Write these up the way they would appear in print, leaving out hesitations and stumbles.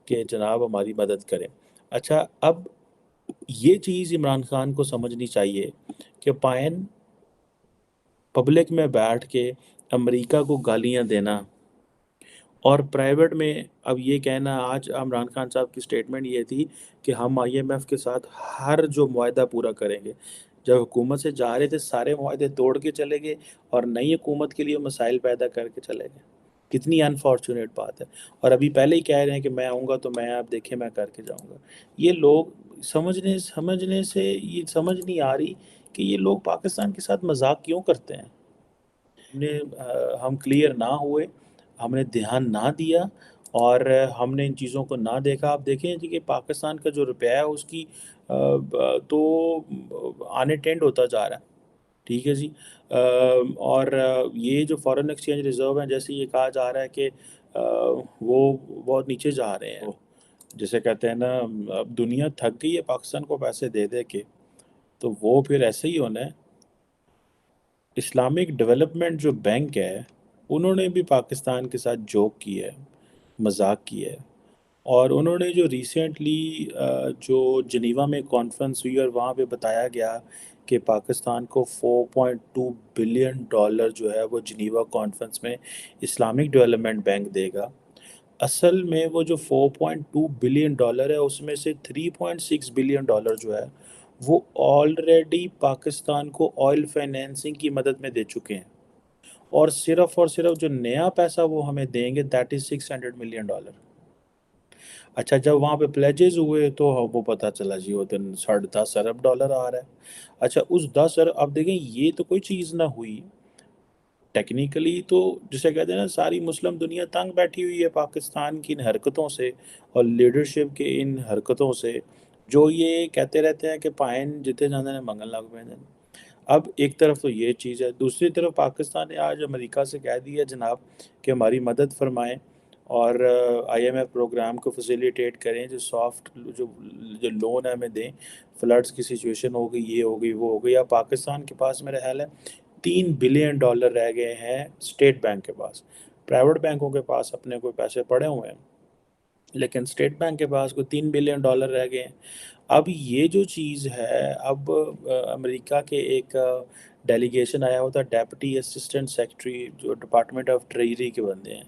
कि जनाब हमारी मदद करें। अच्छा, अब ये चीज़ इमरान खान को समझनी चाहिए कि पायन पब्लिक में बैठ के अमेरिका को गालियां देना और प्राइवेट में अब ये कहना, आज इमरान खान साहब की स्टेटमेंट ये थी कि हम आईएमएफ के साथ हर जो मुआहदा पूरा करेंगे। जब हुकूमत से जा रहे थे सारे मुआहदे तोड़ के चले गए और नई हुकूमत के लिए मसाइल पैदा करके चले गए। कितनी अनफॉर्चुनेट बात है। और अभी पहले ही कह रहे हैं कि मैं आऊँगा तो मैं, आप देखें, मैं करके जाऊँगा। ये लोग समझने समझने से ये समझ नहीं आ रही कि ये लोग पाकिस्तान के साथ मजाक क्यों करते हैं। हम क्लियर ना हुए, हमने ध्यान ना दिया और हमने इन चीज़ों को ना देखा। आप देखें जी कि पाकिस्तान का जो रुपया है उसकी तो आने टेंड होता जा रहा है। ठीक है जी। और ये जो फॉरेन एक्सचेंज रिजर्व है, जैसे ये कहा जा रहा है कि वो बहुत नीचे जा रहे हैं। जैसे कहते हैं ना, अब दुनिया थक गई है पाकिस्तान को पैसे दे दे के, तो वो फिर ऐसे ही होना है। इस्लामिक डेवलपमेंट जो बैंक है, उन्होंने भी पाकिस्तान के साथ जोक किया है, मजाक किया है। और उन्होंने जो रिसेंटली जो जनीवा में कॉन्फ्रेंस हुई और वहाँ पे बताया गया कि पाकिस्तान को 4.2 बिलियन डॉलर जो है वो जनीवा कॉन्फ्रेंस में इस्लामिक डेवलपमेंट बैंक देगा। असल में वो जो 4.2 बिलियन डॉलर है उसमें से 3.6 बिलियन डॉलर जो है वो ऑलरेडी पाकिस्तान को ऑयल फाइनेंसिंग की मदद में दे चुके हैं। और सिर्फ जो नया पैसा वो हमें देंगे, दैट इज 600 मिलियन डॉलर। अच्छा, जब वहाँ पे प्लेजेस हुए तो वो पता चला जी वो तो 10.5 अरब डॉलर आ रहा है। अच्छा, उस 10 अरब, अब देखें ये तो कोई चीज़ ना हुई टेक्निकली, तो जिसे कहते हैं ना, सारी मुस्लिम दुनिया तंग बैठी हुई है पाकिस्तान की इन हरकतों से और लीडरशिप के इन हरकतों से, जो ये कहते रहते हैं कि पायन जिते जाते हैं मंगल लाग पैंदे। अब एक तरफ तो ये चीज़ है, दूसरी तरफ पाकिस्तान ने आज अमेरिका से कह दिया जनाब कि हमारी मदद फरमाएं और आईएमएफ प्रोग्राम को फैसिलिटेट करें, जो सॉफ्ट जो जो लोन है हमें दें। फ्लड्स की सिचुएशन हो गई, ये हो गई, वो हो गई। अब पाकिस्तान के पास मेरा ख्याल है 3 बिलियन डॉलर रह गए हैं स्टेट बैंक के पास। प्राइवेट बैंकों के पास अपने कोई पैसे पड़े हुए हैं, लेकिन स्टेट बैंक के पास कोई 3 बिलियन डॉलर रह गए हैं। अब ये जो चीज़ है, अब अमेरिका के एक डेलीगेशन आया हुआ था, डेप्यूटी असिस्टेंट सेक्रेटरी जो डिपार्टमेंट ऑफ ट्रेजरी के बंदे हैं,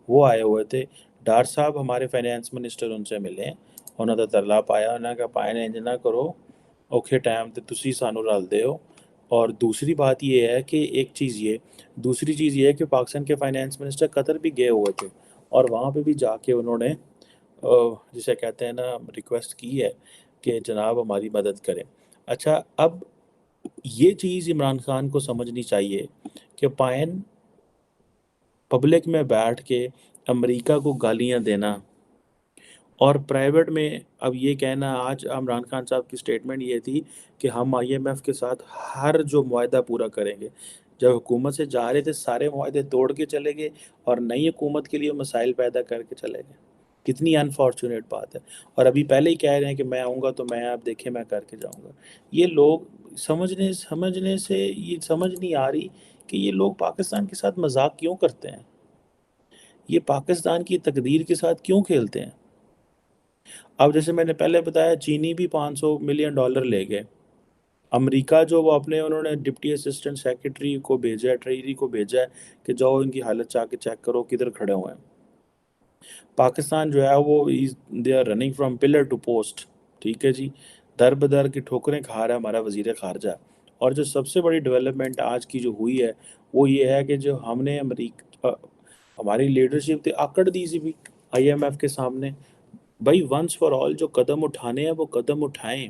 वो आए हुए थे। डार साहब हमारे फाइनेंस मिनिस्टर उनसे मिले, उन्होंने तो तरला पाया, उन्होंने कहा पाए ने इंज ना करो, औखे टाइम ते तुसी सानू रलदे हो। और दूसरी बात ये है कि एक चीज़ ये, दूसरी चीज़ ये है कि पाकिस्तान के फाइनेंस मिनिस्टर कतर भी गए हुए थे और वहाँ पे भी जाके उन्होंने जिसे कहते हैं ना, रिक्वेस्ट की है कि जनाब हमारी मदद करें। अच्छा, अब ये चीज़ इमरान खान को समझनी चाहिए कि पायन पब्लिक में बैठ के अमेरिका को गालियां देना और प्राइवेट में अब ये कहना, आज इमरान खान साहब की स्टेटमेंट ये थी कि हम आईएमएफ के साथ हर जो मुआहदा पूरा करेंगे। जब हुकूमत से जा रहे थे सारे मुआहदे तोड़ के चले गए और नई हुकूमत के लिए मसाइल पैदा करके चले गए। कितनी अनफॉर्चुनेट बात है। और अभी पहले ही कह रहे हैं कि मैं आऊँगा तो मैं, आप देखें, मैं करके जाऊँगा। ये लोग समझने समझने से ये समझ नहीं आ रही कि ये लोग पाकिस्तान के साथ मजाक क्यों करते हैं। ये पाकिस्तान की तकदीर के साथ क्यों खेलते हैं। अब जैसे मैंने पहले बताया, चीनी भी 500 मिलियन डॉलर ले गए। अमेरिका जो वो अपने, उन्होंने डिप्टी असिस्टेंट सेक्रेटरी को भेजा है, ट्रेजरी को भेजा है कि जाओ इनकी हालत जाके चेक करो किधर खड़े हुए हैं। पाकिस्तान जो है वो they are running from pillar to post. ठीक है जी। दर बदर की ठोकरें खा रहा है हमारा वजीर खारजा। और जो सबसे बड़ी डेवलपमेंट आज की जो हुई है वो ये है कि जो हमने अमरीका, हमारी लीडरशिप थी आकड़ दी सी भी आईएमएफ के सामने। भाई वंस फॉर ऑल जो कदम उठाने हैं वो कदम उठाएं।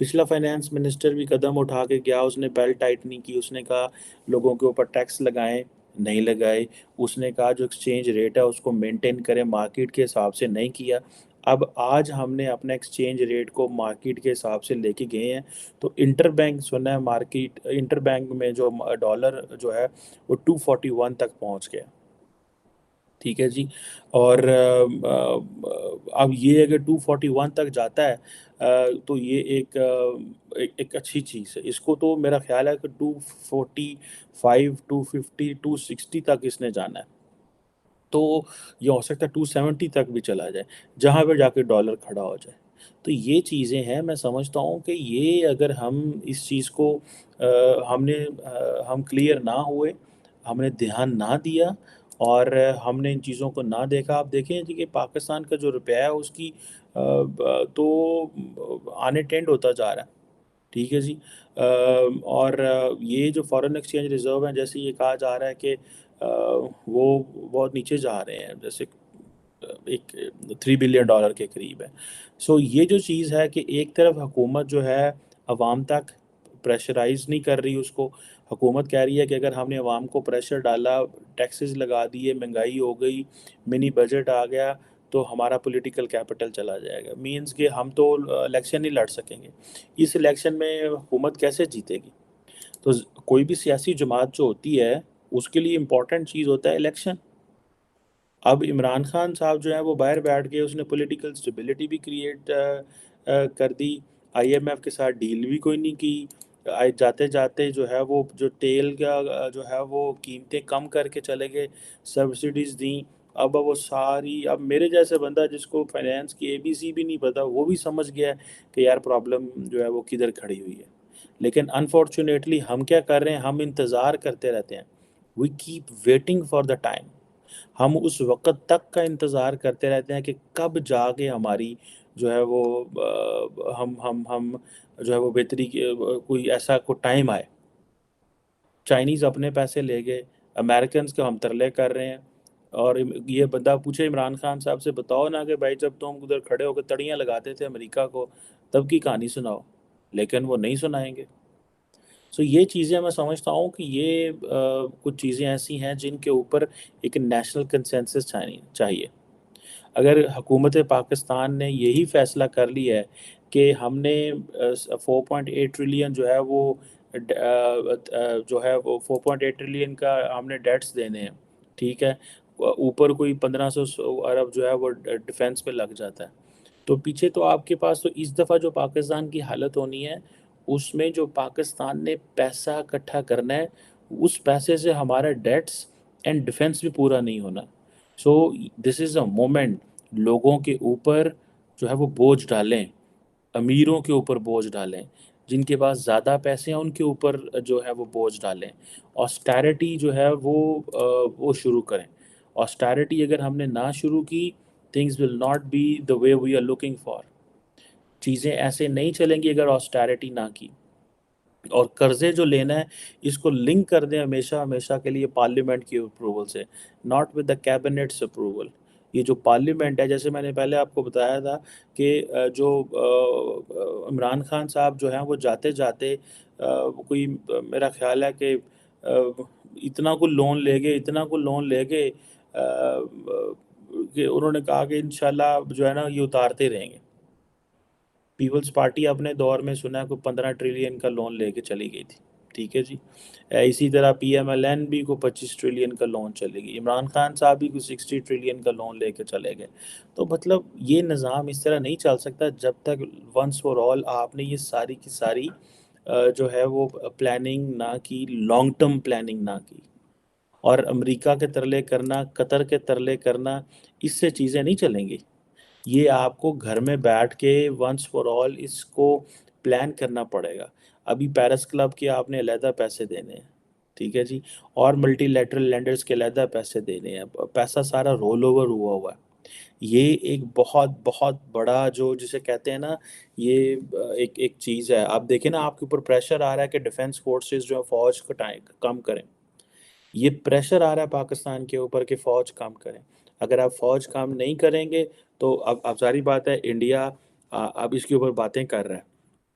पिछला फाइनेंस मिनिस्टर भी कदम उठा के गया, उसने बेल्ट टाइट नहीं की, उसने कहा लोगों के ऊपर टैक्स लगाएं, नहीं लगाए। उसने कहा जो एक्सचेंज रेट है उसको मेंटेन करें, मार्केट के हिसाब से नहीं किया। अब आज हमने अपना एक्सचेंज रेट को मार्केट के हिसाब से लेके गए हैं, तो इंटर बैंक सुना है, मार्केट इंटर बैंक में जो डॉलर जो है वो 241 तक पहुंच गया। ठीक है जी। और अब ये अगर 241 तक जाता है तो ये एक अच्छी चीज़ है। इसको तो मेरा ख्याल है कि 245, 250, 260 तक इसने जाना है। तो ये हो सकता है 270 तक भी चला जाए, जहाँ पे जाके डॉलर खड़ा हो जाए। तो ये चीज़ें हैं, मैं समझता हूँ कि ये अगर हम इस चीज़ को हम क्लियर ना हुए, हमने ध्यान ना दिया और हमने इन चीज़ों को ना देखा। आप देखें जी कि पाकिस्तान का जो रुपया है उसकी तो आने टेंड होता जा रहा है। ठीक है जी। और ये जो फॉरेन एक्सचेंज रिजर्व है, जैसे ये कहा जा रहा है कि वो बहुत नीचे जा रहे हैं, जैसे एक $3 बिलियन के करीब है। सो ये जो चीज़ है कि एक तरफ हुकूमत जो है अवाम तक प्रेशराइज नहीं कर रही उसको। हुकूमत कह रही है कि अगर हमने अवाम को प्रेशर डाला, टैक्सेस लगा दिए, महंगाई हो गई, मिनी बजट आ गया, तो हमारा पॉलिटिकल कैपिटल चला जाएगा। मींस कि हम तो इलेक्शन नहीं लड़ सकेंगे। इस इलेक्शन में हुकूमत कैसे जीतेगी? तो कोई भी सियासी जमात जो होती है, उसके लिए इम्पोर्टेंट चीज़ होता है इलेक्शन। अब इमरान खान साहब जो है वो बाहर बैठ के उसने पॉलिटिकल स्टेबिलिटी भी क्रिएट कर दी, आईएमएफ के साथ डील भी कोई नहीं की। आए जाते जाते जो है वो जो तेल का जो है वो कीमतें कम करके चले गए, सब्सिडीज दी। अब वो सारी, अब मेरे जैसे बंदा जिसको फाइनेंस की एबीसी भी नहीं पता, वो भी समझ गया है कि यार प्रॉब्लम जो है वो किधर खड़ी हुई है। लेकिन अनफॉर्चुनेटली हम क्या कर रहे हैं, हम इंतज़ार करते रहते हैं। We keep waiting for the time. हम उस वक़्त तक का इंतज़ार करते रहते हैं कि कब जाके हमारी जो है वो हम जो है वो बेहतरी के कोई ऐसा कोई टाइम आए। चाइनीज़ अपने पैसे ले गए, अमेरिकन्स को हम तरले कर रहे हैं। और ये बंदा पूछे इमरान खान साहब से, बताओ ना कि भाई जब तुम उधर खड़े होकर तड़ियाँ लगाते थे अमेरिका को, तब की कहानी सुनाओ। लेकिन वो नहीं सुनाएंगे। सो ये चीज़ें मैं समझता हूँ कि ये कुछ चीज़ें ऐसी हैं जिनके ऊपर एक नेशनल कंसेंसस चाहिए। अगर हुकूमत पाकिस्तान ने यही फ़ैसला कर लिया है कि हमने 4.8 ट्रिलियन जो है वो जो है वो 4.8 ट्रिलियन का हमने डेट्स देने हैं, ठीक है। ऊपर कोई 1500 अरब जो है वो डिफेंस पे लग जाता है। तो पीछे तो आपके पास तो इस दफ़ा जो पाकिस्तान की हालत होनी है, उसमें जो पाकिस्तान ने पैसा इकट्ठा करना है, उस पैसे से हमारा डेट्स एंड डिफेंस भी पूरा नहीं होना। So this is a moment, लोगों के ऊपर जो है वो बोझ डालें, अमीरों के ऊपर बोझ डालें, जिनके पास ज़्यादा पैसे हैं उनके ऊपर जो है वो बोझ डालें। ऑस्टेरिटी जो है वो शुरू करें। ऑस्टेरिटी अगर हमने ना शुरू की, things will not be the way we are looking for. चीज़ें ऐसे नहीं चलेंगी अगर ऑस्टेरिटी ना की। और कर्जे जो लेना है, इसको लिंक कर दें हमेशा हमेशा के लिए पार्लियामेंट की अप्रूवल से, not with the cabinets approval. ये जो पार्लियामेंट है, जैसे मैंने पहले आपको बताया था कि इमरान खान साहब जो हैं वो जाते जाते कोई मेरा ख्याल है कि इतना को लोन ले गए, इतना को लोन ले गए कि उन्होंने कहा कि इंशाल्लाह जो है ना ये उतारते रहेंगे। पीपल्स पार्टी अपने दौर में सुना है कोई 15 ट्रिलियन का लोन लेके चली गई थी, ठीक है जी। इसी तरह पीएमएलएन भी को 25 ट्रिलियन का लोन चलेगी, इमरान खान साहब भी कुछ 60 ट्रिलियन का लोन लेके चले गए। तो मतलब ये निज़ाम इस तरह नहीं चल सकता जब तक वंस फॉर ऑल आपने ये सारी की सारी जो है वो प्लानिंग ना की, लॉन्ग टर्म प्लानिंग ना की। और अमेरिका के तरले करना, कतर के तरले करना, इससे चीज़ें नहीं चलेंगी। ये आपको घर में बैठ के वंस फॉर ऑल इसको प्लान करना पड़ेगा। अभी पेरिस क्लब के आपने अलहदा पैसे देने हैं, ठीक है जी। और मल्टीलैटरल लेंडर्स के अलहदा पैसे देने हैं। पैसा सारा रोल ओवर हुआ हुआ है। ये एक बहुत बहुत बड़ा जो जिसे कहते हैं ना, ये एक एक चीज़ है। आप देखें ना, आपके ऊपर प्रेशर आ रहा है कि डिफेंस फोर्सेस जो है फौज को कम करें। ये प्रेशर आ रहा है पाकिस्तान के ऊपर कि फ़ौज काम करें। अगर आप फ़ौज काम नहीं करेंगे, तो अब ज़ाहिर बात है इंडिया अब इसके ऊपर बातें कर रहा है,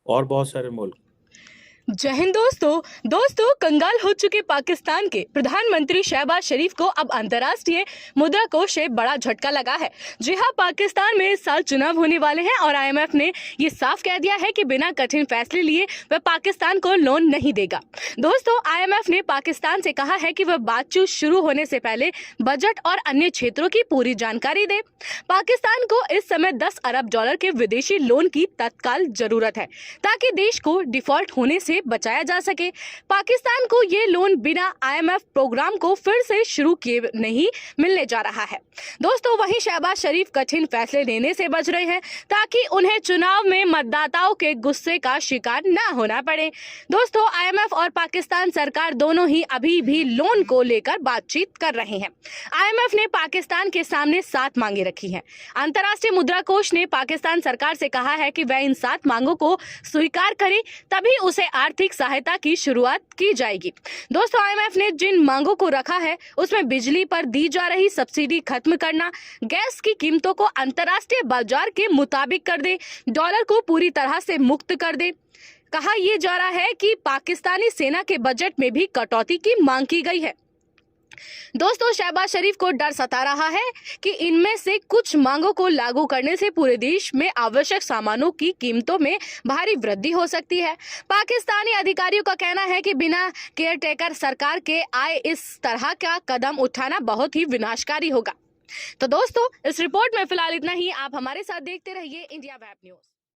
और बहुत सारे मुल्क। जय हिंद दोस्तों कंगाल हो चुके पाकिस्तान के प्रधानमंत्री शहबाज शरीफ को अब अंतर्राष्ट्रीय मुद्रा कोष से बड़ा झटका लगा है। जी हां, पाकिस्तान में इस साल चुनाव होने वाले हैं और आईएमएफ ने ये साफ कह दिया है कि बिना कठिन फैसले लिए वह पाकिस्तान को लोन नहीं देगा। दोस्तों, आईएमएफ ने पाकिस्तान से कहा है कि वह बातचीत शुरू होने से पहले बजट और अन्य क्षेत्रों की पूरी जानकारी दे। पाकिस्तान को इस समय $10 अरब के विदेशी लोन की तत्काल जरूरत है, ताकि देश को डिफॉल्ट होने से से बचाया जा सके। पाकिस्तान को ये लोन बिना IMF प्रोग्राम को फिर से शुरू किए नहीं मिलने जा रहा है। दोस्तों, वहीं शहबाज शरीफ कठिन फैसले लेने से बच रहे हैं ताकि उन्हें चुनाव में मतदाताओं के गुस्से का शिकार न होना पड़े। दोस्तों, IMF और पाकिस्तान सरकार दोनों ही अभी भी लोन को लेकर बातचीत कर रहे हैं। IMF ने पाकिस्तान के सामने 7 मांगे रखी हैं। अंतर्राष्ट्रीय मुद्रा कोष ने पाकिस्तान सरकार से कहा है कि वह इन 7 मांगों को स्वीकार करे, तभी उसे आर्थिक सहायता की शुरुआत की जाएगी। दोस्तों, IMF ने जिन मांगों को रखा है उसमें बिजली पर दी जा रही सब्सिडी खत्म करना, गैस की कीमतों को अंतर्राष्ट्रीय बाजार के मुताबिक कर दे, डॉलर को पूरी तरह से मुक्त कर दे। कहा यह जा रहा है कि पाकिस्तानी सेना के बजट में भी कटौती की मांग की गई है। दोस्तों, शहबाज शरीफ को डर सता रहा है कि इनमें से कुछ मांगों को लागू करने से पूरे देश में आवश्यक सामानों की कीमतों में भारी वृद्धि हो सकती है। पाकिस्तानी अधिकारियों का कहना है कि बिना केयरटेकर सरकार के आए इस तरह का कदम उठाना बहुत ही विनाशकारी होगा। तो दोस्तों, इस रिपोर्ट में फिलहाल इतना ही। आप हमारे साथ देखते रहिए इंडिया वेब न्यूज।